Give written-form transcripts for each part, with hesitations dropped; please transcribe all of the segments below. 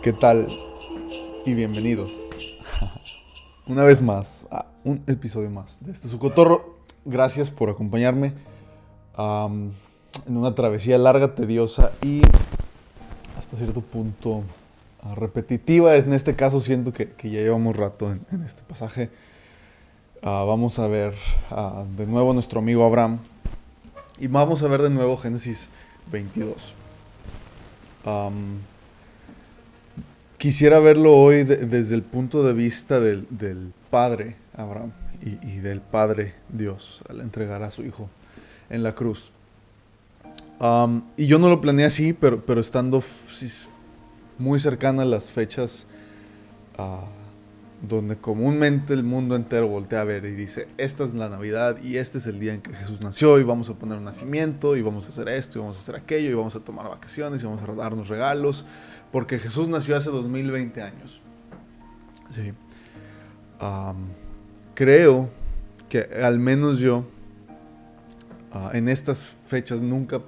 ¿Qué tal? Y bienvenidos una vez más a un episodio más de este su cotorro. Gracias por acompañarme en una travesía larga, tediosa y hasta cierto punto repetitiva. En este caso siento que ya llevamos rato en este pasaje. Vamos a ver de nuevo a nuestro amigo Abraham y vamos a ver de nuevo Génesis 22. Quisiera verlo hoy desde el punto de vista del padre Abraham y del padre Dios al entregar a su hijo en la cruz. Y yo no lo planeé así, pero estando muy cercana a las fechas donde comúnmente el mundo entero voltea a ver y dice: esta es la Navidad y este es el día en que Jesús nació, y vamos a poner un nacimiento y vamos a hacer esto y vamos a hacer aquello y vamos a tomar vacaciones y vamos a darnos regalos porque Jesús nació hace 2020 años. Sí. Creo que al menos yo en estas fechas nunca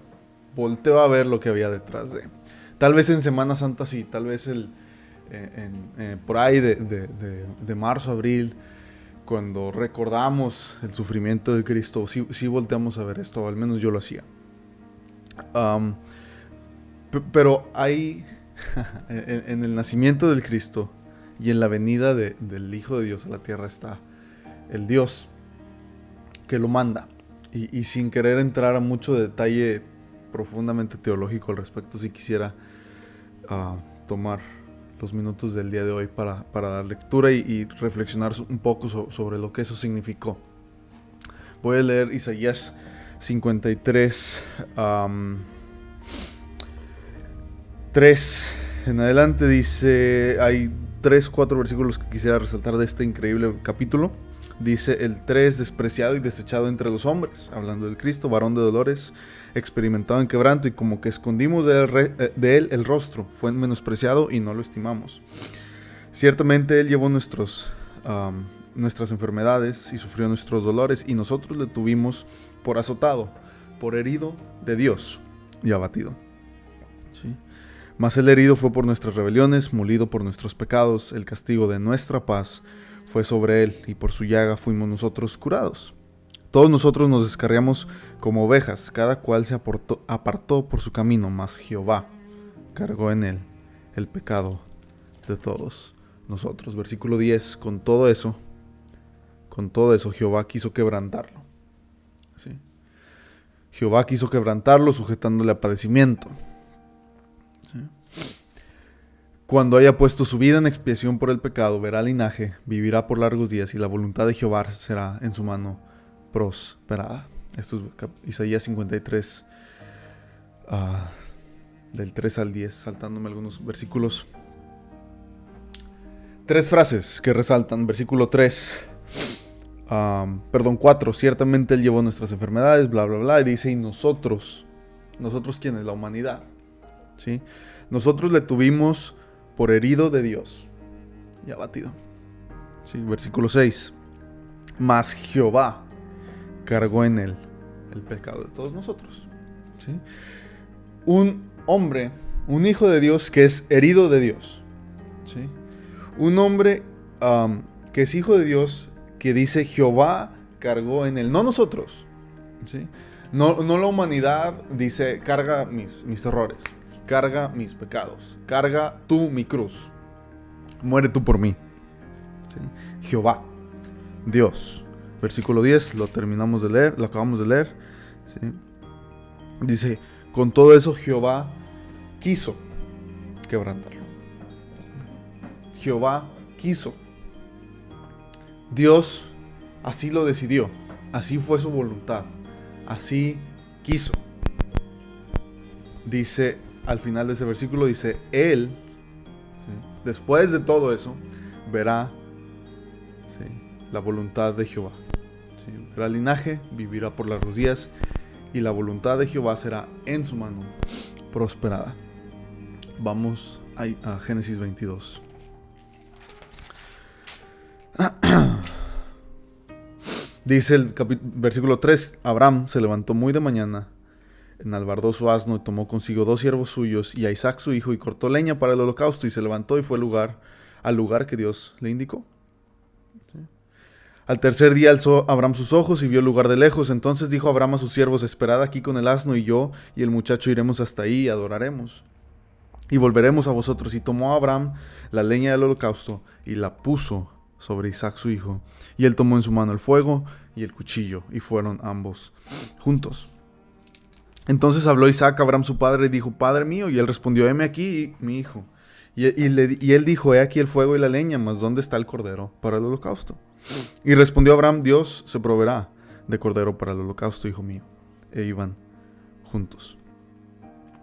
volteo a ver lo que había detrás de. Tal vez en Semana Santa sí, tal vez por ahí de marzo, abril, cuando recordamos el sufrimiento de Cristo, sí volteamos a ver esto, o al menos yo lo hacía. Pero ahí, en el nacimiento del Cristo y en la venida del Hijo de Dios a la tierra, está el Dios que lo manda. Y sin querer entrar a mucho detalle profundamente teológico al respecto, sí quisiera tomar los minutos del día de hoy para dar lectura y reflexionar un poco sobre lo que eso significó. Voy a leer Isaías 53, 3 en adelante. Dice, hay 4 versículos que quisiera resaltar de este increíble capítulo. Dice el 3: despreciado y desechado entre los hombres, hablando del Cristo, varón de dolores, experimentado en quebranto, y como que escondimos de él el rostro, fue menospreciado y no lo estimamos. Ciertamente él llevó nuestras enfermedades y sufrió nuestros dolores, y nosotros le tuvimos por azotado, por herido de Dios y abatido. ¿Sí? Mas el herido fue por nuestras rebeliones, molido por nuestros pecados, el castigo de nuestra paz fue sobre él, y por su llaga fuimos nosotros curados. Todos nosotros nos descarriamos como ovejas, cada cual se apartó por su camino, mas Jehová cargó en él el pecado de todos nosotros. Versículo 10, con todo eso Jehová quiso quebrantarlo. ¿Sí? Jehová quiso quebrantarlo, sujetándole a padecimiento. ¿Sí? Cuando haya puesto su vida en expiación por el pecado, verá linaje, vivirá por largos días, y la voluntad de Jehová será en su mano prosperada. Esto es Isaías 53, del 3 al 10, saltándome algunos versículos. 3 frases que resaltan. Versículo 3, 4, ciertamente él llevó nuestras enfermedades, bla bla bla, y dice: y nosotros ¿quiénes? La humanidad. ¿Sí? Nosotros le tuvimos por herido de Dios y abatido. ¿Sí? Versículo 6, mas Jehová cargó en él el pecado de todos nosotros. ¿Sí? Un hombre, un hijo de Dios que es herido de Dios. ¿Sí? Un hombre que es hijo de Dios, que dice: Jehová cargó en él, no nosotros. ¿Sí? No la humanidad dice: carga mis errores, carga mis pecados, carga tú mi cruz, muere tú por mí. ¿Sí? Jehová, Dios. Versículo 10, lo acabamos de leer. ¿Sí? Dice: con todo eso Jehová quiso quebrantarlo. Jehová quiso. Dios así lo decidió, así fue su voluntad, así quiso. Dice al final de ese versículo, dice: él, ¿sí?, después de todo eso, verá, ¿sí?, la voluntad de Jehová. ¿Sí? Verá linaje, vivirá por largos días, y la voluntad de Jehová será en su mano prosperada. Vamos a Génesis 22. Dice el versículo 3: Abraham se levantó muy de mañana enalbardó su asno y tomó consigo 2 siervos suyos y a Isaac su hijo y cortó leña para el holocausto y se levantó y fue al lugar que Dios le indicó. ¿Sí? Al tercer día alzó Abraham sus ojos y vio el lugar de lejos. Entonces dijo Abraham a sus siervos: esperad aquí con el asno, y yo y el muchacho iremos hasta ahí y adoraremos. Y volveremos a vosotros. Y tomó Abraham la leña del holocausto y la puso sobre Isaac su hijo. Y él tomó en su mano el fuego y el cuchillo, y fueron ambos juntos. Entonces habló Isaac a Abraham su padre y dijo: Padre mío. Y él respondió: heme aquí, mi hijo. Y él dijo: he aquí el fuego y la leña, mas ¿dónde está el cordero para el holocausto? Y respondió Abraham: Dios se proveerá de cordero para el holocausto, hijo mío. E iban juntos.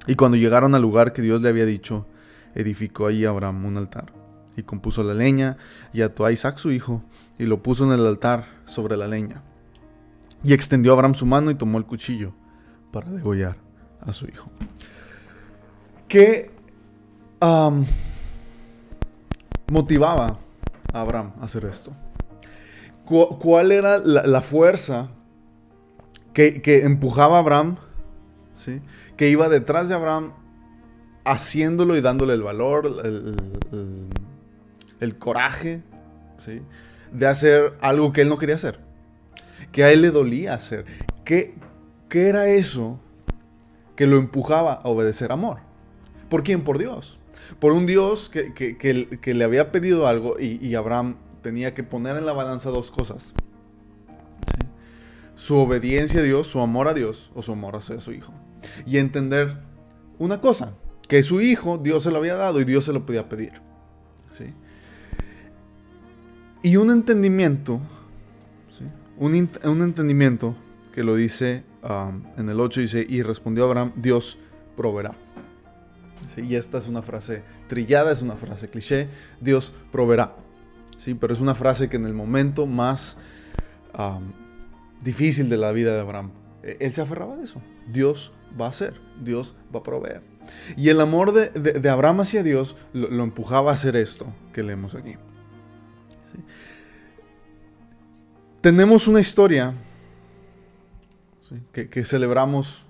Y cuando llegaron al lugar que Dios le había dicho, edificó allí Abraham un altar. Y compuso la leña, y ató a Isaac su hijo, y lo puso en el altar sobre la leña. Y extendió Abraham su mano y tomó el cuchillo para degollar a su hijo. ¿Qué motivaba a Abraham a hacer esto? ¿Cuál era la fuerza que empujaba a Abraham? ¿Sí? Que iba detrás de Abraham haciéndolo y dándole el valor, el coraje, ¿sí? De hacer algo que él no quería hacer, que a él le dolía hacer. ¿Qué era eso que lo empujaba a obedecer? Amor. ¿Por quién? Por Dios. Por un Dios que le había pedido algo y Abraham tenía que poner en la balanza 2 cosas. ¿Sí? Su obediencia a Dios, su amor a Dios, o su amor hacia su hijo. Y entender una cosa, que su hijo Dios se lo había dado y Dios se lo podía pedir. ¿Sí? Y un entendimiento, ¿sí? un entendimiento que lo dice en el 8, dice: y respondió Abraham: Dios proveerá. ¿Sí? Y esta es una frase trillada, es una frase cliché: Dios proveerá. ¿Sí? Pero es una frase que en el momento más difícil de la vida de Abraham, él se aferraba de eso. Dios va a hacer, Dios va a proveer. Y el amor de Abraham hacia Dios lo empujaba a hacer esto que leemos aquí. ¿Sí? Tenemos una historia, ¿sí? que celebramos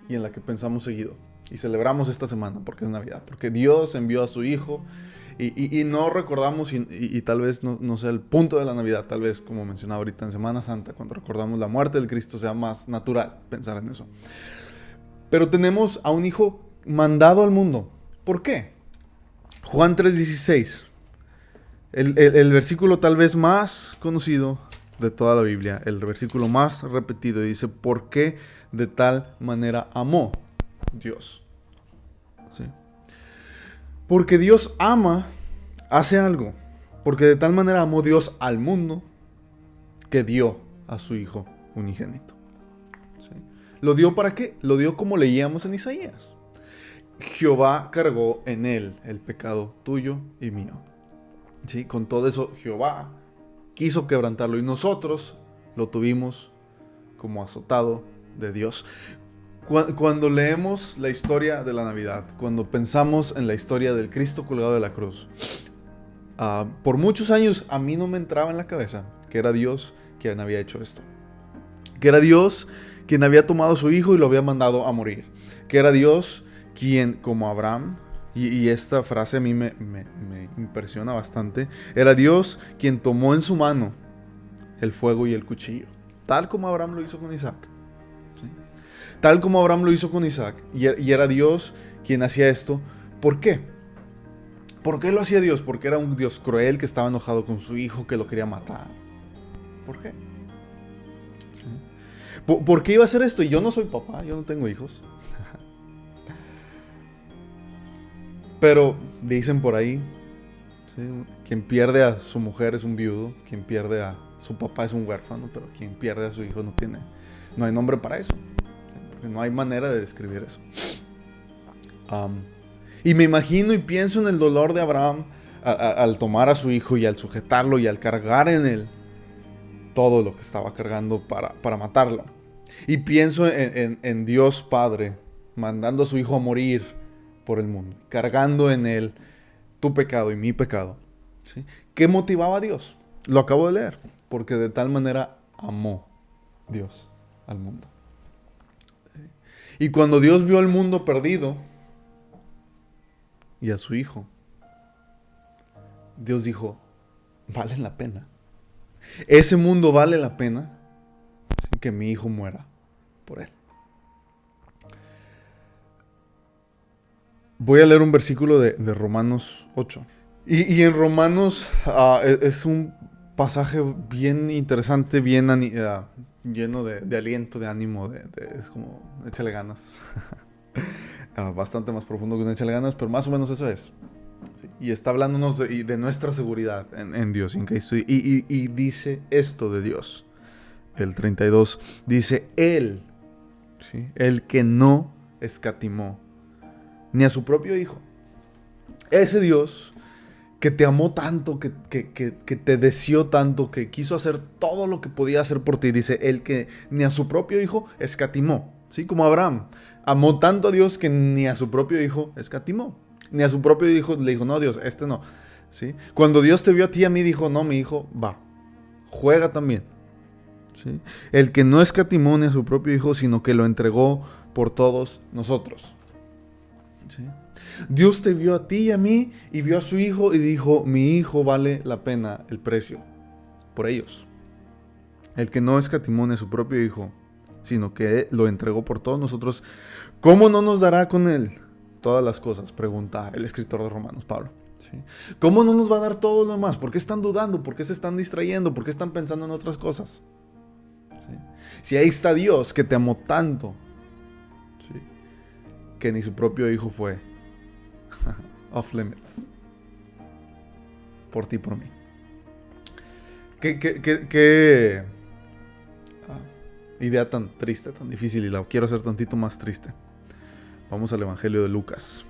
y en la que pensamos seguido. Y celebramos esta semana porque es Navidad, porque Dios envió a su hijo. Y no recordamos, y tal vez no sea el punto de la Navidad, tal vez como mencionaba ahorita en Semana Santa, cuando recordamos la muerte del Cristo, sea más natural pensar en eso. Pero tenemos a un hijo mandado al mundo. ¿Por qué? Juan 3:16, el versículo tal vez más conocido de toda la Biblia, el versículo más repetido, dice: ¿por qué de tal manera amó Dios? ¿Sí? Porque Dios ama, hace algo. Porque de tal manera amó Dios al mundo que dio a su Hijo unigénito. ¿Sí? ¿Lo dio para qué? Lo dio como leíamos en Isaías. Jehová cargó en él el pecado tuyo y mío. ¿Sí? Con todo eso Jehová quiso quebrantarlo y nosotros lo tuvimos como azotado de Dios. Cuando leemos la historia de la Navidad, cuando pensamos en la historia del Cristo colgado de la cruz, por muchos años a mí no me entraba en la cabeza que era Dios quien había hecho esto. Que era Dios quien había tomado a su hijo y lo había mandado a morir. Que era Dios quien, como Abraham, y esta frase a mí me impresiona bastante, era Dios quien tomó en su mano el fuego y el cuchillo, tal como Abraham lo hizo con Isaac. Tal como Abraham lo hizo con Isaac. Y era Dios quien hacía esto. ¿Por qué? ¿Por qué lo hacía Dios? Porque era un Dios cruel que estaba enojado con su hijo, que lo quería matar. ¿Por qué? ¿Por qué iba a hacer esto? Y yo no soy papá, yo no tengo hijos. Pero dicen por ahí, ¿sí? Quien pierde a su mujer es un viudo, quien pierde a su papá es un huérfano, pero quien pierde a su hijo no hay nombre para eso. No hay manera de describir eso. Y me imagino y pienso en el dolor de Abraham al tomar a su hijo y al sujetarlo y al cargar en él todo lo que estaba cargando para matarlo. Y pienso en Dios Padre mandando a su hijo a morir por el mundo, cargando en él tu pecado y mi pecado. ¿Sí? ¿Qué motivaba a Dios? Lo acabo de leer. Porque de tal manera amó Dios al mundo. Y cuando Dios vio al mundo perdido y a su Hijo, Dios dijo, vale la pena. Ese mundo vale la pena sin que mi Hijo muera por él. Voy a leer un versículo de Romanos 8. Y en Romanos es un pasaje bien interesante, bien lleno de aliento, de ánimo, es como, échale ganas. Bastante más profundo que un échale ganas, pero más o menos eso es. ¿Sí? Y está hablándonos de nuestra seguridad en Dios, en Cristo. Y dice esto de Dios. El 32 dice, Él, ¿sí? El que no escatimó ni a su propio Hijo. Ese Dios que te amó tanto, que te deseó tanto, que quiso hacer todo lo que podía hacer por ti. Dice, el que ni a su propio Hijo escatimó. ¿Sí? Como Abraham. Amó tanto a Dios que ni a su propio Hijo escatimó. Ni a su propio Hijo le dijo, no, Dios, este no. ¿Sí? Cuando Dios te vio a ti y a mí, dijo, no, mi hijo, va, juega también. ¿Sí? El que no escatimó ni a su propio Hijo, sino que lo entregó por todos nosotros. ¿Sí? Dios te vio a ti y a mí y vio a su Hijo y dijo, mi Hijo vale la pena el precio por ellos. El que no escatimó ni a su propio Hijo, sino que lo entregó por todos nosotros, ¿cómo no nos dará con él todas las cosas? Pregunta el escritor de Romanos, Pablo. ¿Sí? ¿Cómo no nos va a dar todo lo demás? ¿Por qué están dudando? ¿Por qué se están distrayendo? ¿Por qué están pensando en otras cosas? ¿Sí? Si ahí está Dios que te amó tanto, ¿sí? Que ni su propio Hijo fue off limits por ti y por mí. ¿Qué idea tan triste, tan difícil, y la quiero hacer tantito más triste? Vamos al Evangelio de Lucas,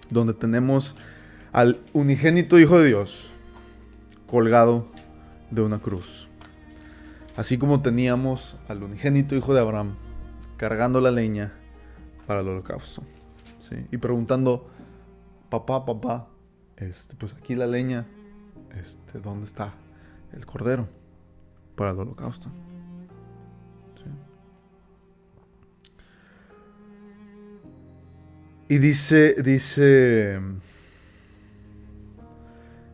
donde tenemos al unigénito Hijo de Dios colgado de una cruz. Así como teníamos al unigénito Hijo de Abraham cargando la leña para el holocausto. ¿Sí? Y preguntando, papá, pues aquí la leña, ¿dónde está el cordero para el holocausto? ¿Sí? Y dice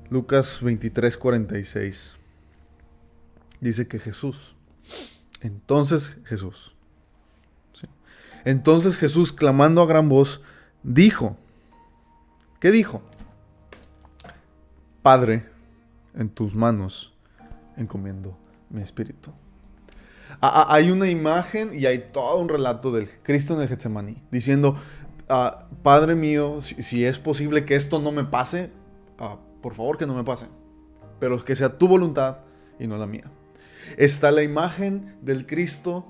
Lucas 23:46. Dice que Entonces Jesús, clamando a gran voz, dijo, ¿qué dijo? Padre, en tus manos encomiendo mi espíritu. Hay una imagen y hay todo un relato del Cristo en el Getsemaní, diciendo, Padre mío, si es posible que esto no me pase, por favor que no me pase, pero que sea tu voluntad y no la mía. Está la imagen del Cristo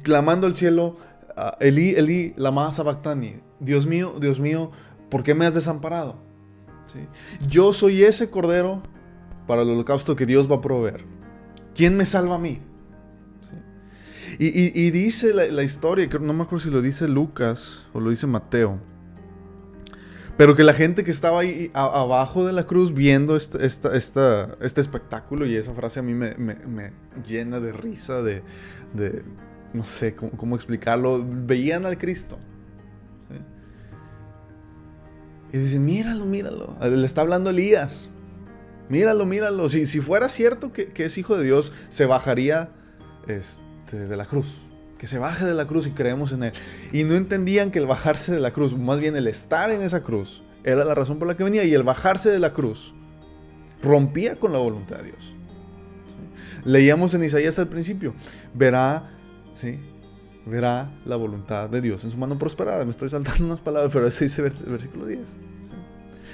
clamando al cielo, Elí, Elí, lama sabactani, Dios mío, ¿por qué me has desamparado? ¿Sí? Yo soy ese cordero para el holocausto que Dios va a proveer. ¿Quién me salva a mí? ¿Sí? Y dice la historia, no me acuerdo si lo dice Lucas o lo dice Mateo, pero que la gente que estaba ahí abajo de la cruz viendo este espectáculo, y esa frase a mí me llena de risa, de no sé cómo explicarlo, veían al Cristo. ¿Sí? Y dicen, míralo, le está hablando Elías. Míralo. Si fuera cierto que es hijo de Dios, se bajaría de la cruz. Que se baje de la cruz y creemos en él. Y no entendían que el bajarse de la cruz, más bien el estar en esa cruz, era la razón por la que venía. Y el bajarse de la cruz rompía con la voluntad de Dios. ¿Sí? Leíamos en Isaías al principio, verá la voluntad de Dios en su mano prosperada. Me estoy saltando unas palabras, pero eso dice el versículo 10. ¿Sí?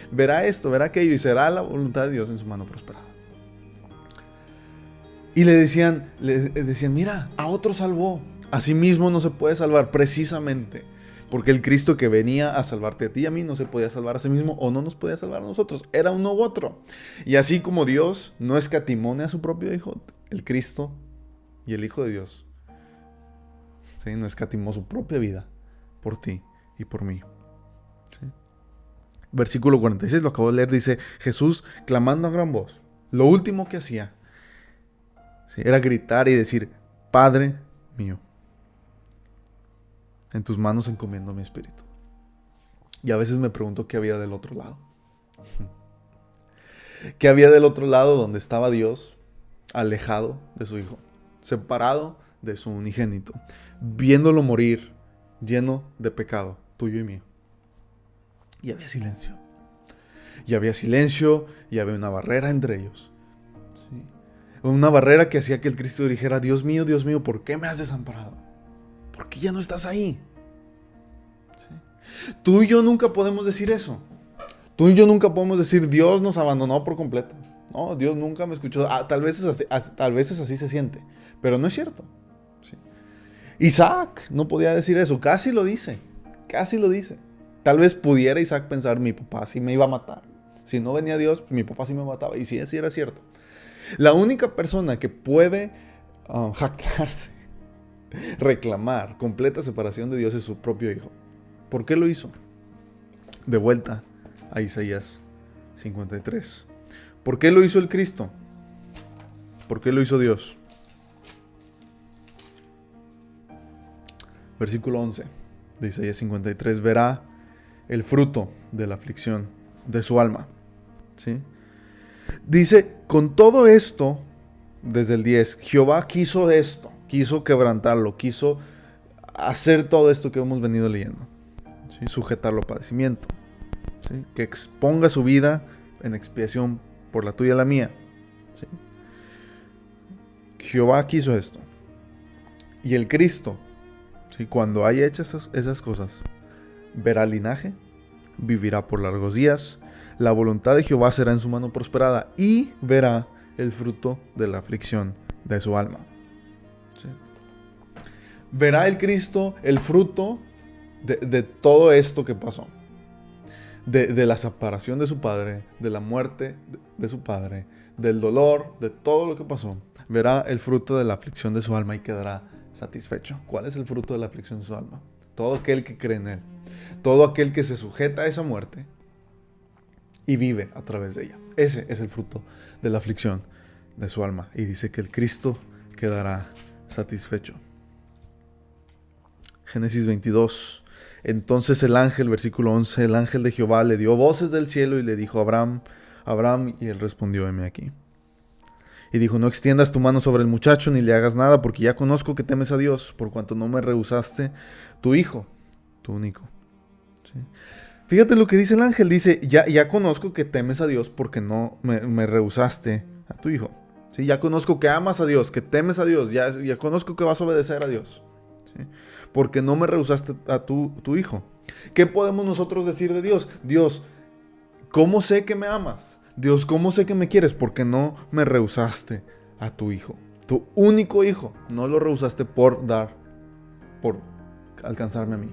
Verá esto, verá aquello, y será la voluntad de Dios en su mano prosperada. Y le decían, mira, a otro salvó, a sí mismo no se puede salvar, precisamente porque el Cristo que venía a salvarte a ti y a mí no se podía salvar a sí mismo, o no nos podía salvar a nosotros, era uno u otro. Y así como Dios no escatimó a su propio Hijo, el Cristo y el Hijo de Dios, ¿sí? No escatimó su propia vida por ti y por mí. ¿Sí? Versículo 46, lo acabo de leer, dice, Jesús clamando a gran voz, lo último que hacía, ¿sí?, era gritar y decir, Padre mío, En tus manos encomiendo mi espíritu. Y a veces me pregunto qué había del otro lado. ¿Qué había del otro lado donde estaba Dios, alejado de su Hijo, separado de su unigénito, viéndolo morir, lleno de pecado, tuyo y mío? Y había silencio. Y había silencio y había una barrera entre ellos. ¿Sí? Una barrera que hacía que el Cristo dijera: Dios mío, ¿por qué me has desamparado? ¿Por qué ya no estás ahí? ¿Sí? Tú y yo nunca podemos decir eso. Tú y yo nunca podemos decir: Dios nos abandonó por completo. No, Dios nunca me escuchó. Tal vez así se siente, pero no es cierto. ¿Sí? Isaac no podía decir eso. Casi lo dice. Tal vez pudiera Isaac pensar: mi papá sí me iba a matar. Si no venía Dios, pues mi papá sí me mataba. Y sí, así era cierto. La única persona que puede jactarse, reclamar completa separación de Dios es su propio Hijo. ¿Por qué lo hizo? De vuelta a Isaías 53. ¿Por qué lo hizo el Cristo? ¿Por qué lo hizo Dios? Versículo 11 de Isaías 53. Verá el fruto de la aflicción de su alma. ¿Sí? Dice: con todo esto, desde el 10, Jehová quiso esto, quiso quebrantarlo, quiso hacer todo esto que hemos venido leyendo. ¿Sí? Sujetarlo a padecimiento. ¿Sí? Que exponga su vida en expiación por la tuya y la mía. ¿Sí? Jehová quiso esto. Y el Cristo, ¿sí? Cuando haya hecho esas cosas, verá linaje, vivirá por largos días, la voluntad de Jehová será en su mano prosperada, y verá el fruto de la aflicción de su alma. ¿Sí? Verá el Cristo el fruto de todo esto que pasó. De la separación de su padre, de la muerte de su padre, del dolor, de todo lo que pasó. Verá el fruto de la aflicción de su alma y quedará satisfecho. ¿Cuál es el fruto de la aflicción de su alma? Todo aquel que cree en Él. Todo aquel que se sujeta a esa muerte y vive a través de ella. Ese es el fruto de la aflicción de su alma. Y dice que el Cristo quedará satisfecho. Génesis 22. Entonces el ángel, versículo 11, el ángel de Jehová le dio voces del cielo y le dijo: Abraham, Abraham, y él respondió: heme aquí. Y dijo: no extiendas tu mano sobre el muchacho ni le hagas nada, porque ya conozco que temes a Dios, por cuanto no me rehusaste tu hijo, tu único. ¿Sí? Fíjate lo que dice el ángel, dice: ya conozco que temes a Dios porque no me rehusaste a tu hijo. ¿Sí? Ya conozco que amas a Dios, que temes a Dios, ya conozco que vas a obedecer a Dios. ¿Sí? Porque no me rehusaste a tu hijo. ¿Qué podemos nosotros decir de Dios? Dios, ¿cómo sé que me amas? Dios, ¿cómo sé que me quieres? Porque no me rehusaste a tu hijo, tu único hijo. No lo rehusaste por alcanzarme a mí.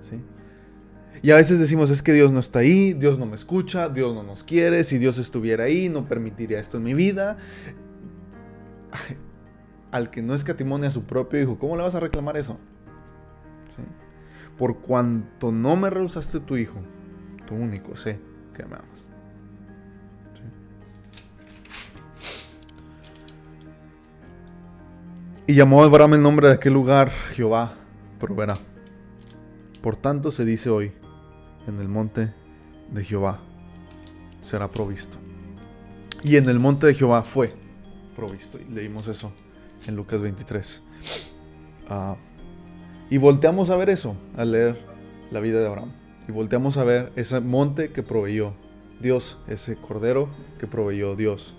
¿Sí? Y a veces decimos: es que Dios no está ahí, Dios no me escucha, Dios no nos quiere. Si Dios estuviera ahí, no permitiría esto en mi vida. Al que no escatimó a su propio hijo, ¿cómo le vas a reclamar eso? ¿Sí? Por cuanto no me rehusaste tu hijo, tu único, sé que me amas. ¿Sí? Y llamó a Abraham el nombre de aquel lugar: Jehová proveerá. Por tanto se dice hoy: en el monte de Jehová será provisto. Y en el monte de Jehová fue provisto. Y leímos eso en Lucas 23. Y volteamos a ver eso al leer la vida de Abraham. Y volteamos a ver ese monte que proveyó Dios, ese cordero que proveyó Dios,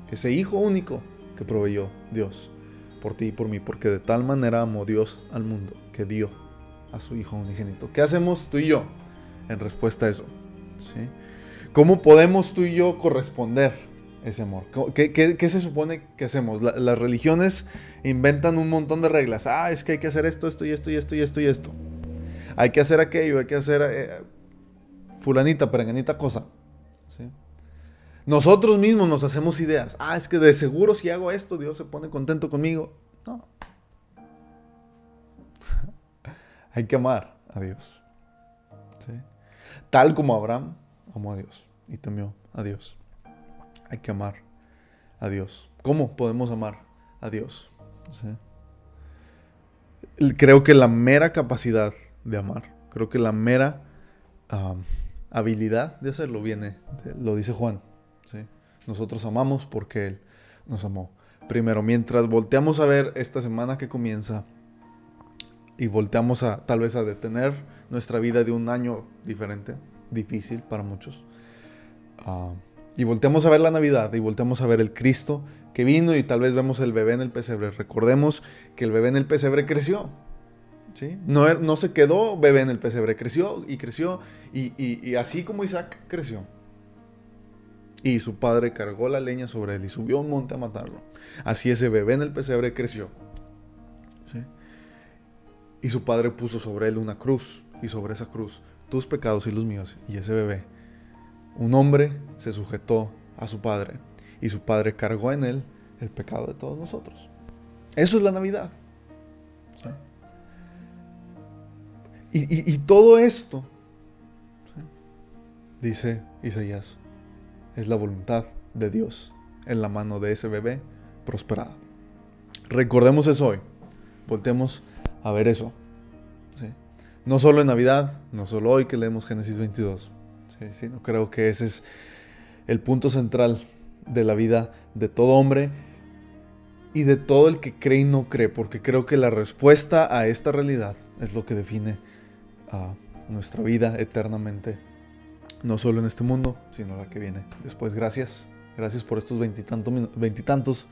ese hijo único que proveyó Dios por ti y por mí, porque de tal manera amó Dios al mundo que dio a su hijo unigénito. ¿Qué hacemos tú y yo en respuesta a eso? ¿Sí? ¿Cómo podemos tú y yo corresponder ese amor? ¿Qué se supone que hacemos? Las religiones inventan un montón de reglas. Es que hay que hacer esto, esto y esto y esto y esto y esto. Hay que hacer aquello, hay que hacer fulanita, perenganita cosa. ¿Sí? Nosotros mismos nos hacemos ideas. Es que de seguro si hago esto, Dios se pone contento conmigo. No. Hay que amar a Dios. ¿Sí? Tal como Abraham amó a Dios y temió a Dios. Hay que amar a Dios. ¿Cómo podemos amar a Dios? ¿Sí? Creo que la mera capacidad de amar, creo que la mera habilidad de hacerlo lo dice Juan. ¿Sí? Nosotros amamos porque Él nos amó. Primero, mientras volteamos a ver esta semana que comienza y volteamos tal vez a detener nuestra vida de un año diferente, difícil para muchos, y volteamos a ver la Navidad y volteamos a ver el Cristo que vino y tal vez vemos el bebé en el pesebre. Recordemos que el bebé en el pesebre creció. ¿Sí? No se quedó bebé en el pesebre, creció y creció y así como Isaac creció. Y su padre cargó la leña sobre él y subió a un monte a matarlo. Así ese bebé en el pesebre creció. ¿Sí? Y su padre puso sobre él una cruz, y sobre esa cruz tus pecados y los míos. Y ese bebé, un hombre, se sujetó a su padre, y su padre cargó en él el pecado de todos nosotros. Eso es la Navidad. ¿Sí? Y todo esto, ¿sí?, dice Isaías, es la voluntad de Dios en la mano de ese bebé prosperada. Recordemos eso hoy. Voltemos a ver eso. ¿Sí? No solo en Navidad, no solo hoy que leemos Génesis 22. ¿Sí? Sino creo que ese es el punto central de la vida de todo hombre y de todo el que cree y no cree, porque creo que la respuesta a esta realidad es lo que define nuestra vida eternamente, no solo en este mundo, sino la que viene después. Gracias por estos veintitantos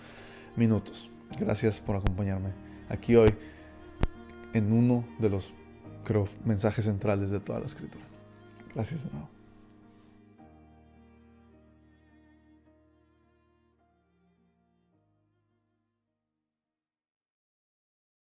minutos. Gracias por acompañarme aquí hoy en uno de los, creo, mensajes centrales de toda la Escritura. Gracias de nuevo.